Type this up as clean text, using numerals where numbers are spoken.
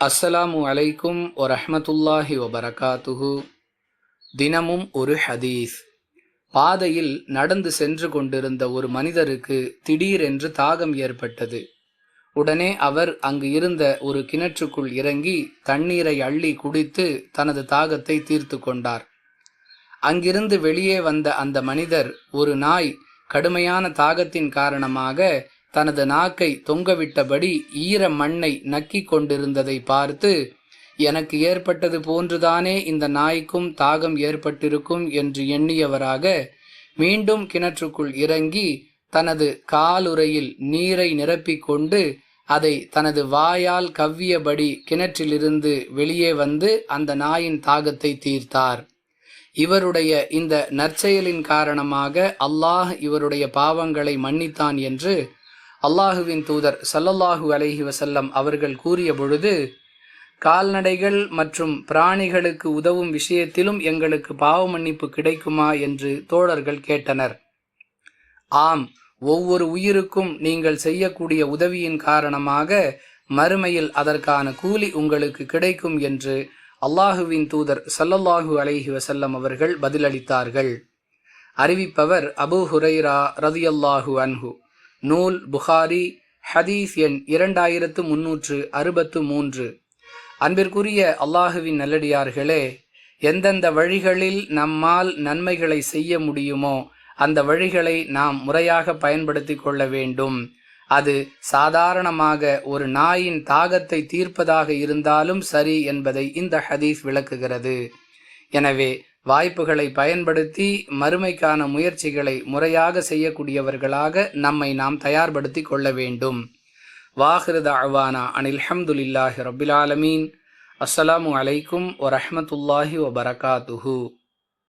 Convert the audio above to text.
அஸ்ஸலாமு அலைக்கும் வரஹ்மத்துல்லாஹி வபரகாத்துஹு. தினமும் ஒரு ஹதீஸ். பாதையில் நடந்து சென்று கொண்டிருந்த ஒரு மனிதருக்கு திடீரென்று தாகம் ஏற்பட்டது. உடனே அவர் அங்கு இருந்த ஒரு கிணற்றுக்குள் இறங்கி தண்ணீரை அள்ளி குடித்து தனது தாகத்தை தீர்த்து கொண்டார். அங்கிருந்து வெளியே வந்த அந்த மனிதர், ஒரு நாய் கடுமையான தாகத்தின் காரணமாக தனது நாக்கை தொங்கவிட்டபடி ஈர மண்ணை நக்கிக் கொண்டிருந்ததை பார்த்து, எனக்கு ஏற்பட்டது போன்றுதானே இந்த நாய்க்கும் தாகம் ஏற்பட்டிருக்கும் என்று எண்ணியவராக மீண்டும் கிணற்றுக்குள் இறங்கி தனது காலுறையில் நீரை நிரப்பிக் கொண்டு அதை தனது வாயால் கவ்வியபடி கிணற்றிலிருந்து வெளியே வந்து அந்த நாயின் தாகத்தை தீர்த்தார். இவருடைய இந்த நற்செயலின் காரணமாக அல்லாஹ் இவருடைய பாவங்களை மன்னித்தான் என்று அல்லாஹுவின் தூதர் ஸல்லல்லாஹு அலைஹி வஸல்லம் அவர்கள் கூறிய பொழுது, கால்நடைகள் மற்றும் பிராணிகளுக்கு உதவும் விஷயத்திலும் எங்களுக்கு பாவ மன்னிப்பு கிடைக்குமா என்று தோழர்கள் கேட்டனர். ஆம், ஒவ்வொரு உயிருக்கும் நீங்கள் செய்யக்கூடிய உதவியின் காரணமாக மறுமையில் அதற்கான கூலி உங்களுக்கு கிடைக்கும் என்று அல்லாஹுவின் தூதர் ஸல்லல்லாஹு அலைஹி வஸல்லம் அவர்கள் பதிலளித்தார்கள். அறிவிப்பவர் அபூ ஹுரைரா ரலியல்லாஹு அன்ஹு. நூல் புகாரி, ஹதீஸ் எண் 2363. அன்பிற்குரிய அல்லாஹுவின் நல்லடியார்களே, எந்தெந்த வழிகளில் நம்மால் நன்மைகளை செய்ய முடியுமோ அந்த வழிகளை நாம் முறையாக பயன்படுத்தி கொள்ள வேண்டும். அது சாதாரணமாக ஒரு நாயின் தாகத்தை தீர்ப்பதாக இருந்தாலும் சரி என்பதை இந்த ஹதீஸ் விளக்குகிறது. எனவே வாய்ப்புகளை பயன்படுத்தி மறுமைக்கான முயற்சிகளை முறையாக செய்யக்கூடியவர்களாக நம்மை நாம் தயார்படுத்தி கொள்ள வேண்டும். வாஹிரு தஅவானா அனில் ஹம்துலில்லாஹி ரப்பில் ஆலமீன். அஸ்ஸலாமு அலைக்கும் வரஹ்மத்துல்லாஹி வபரகாத்துஹு.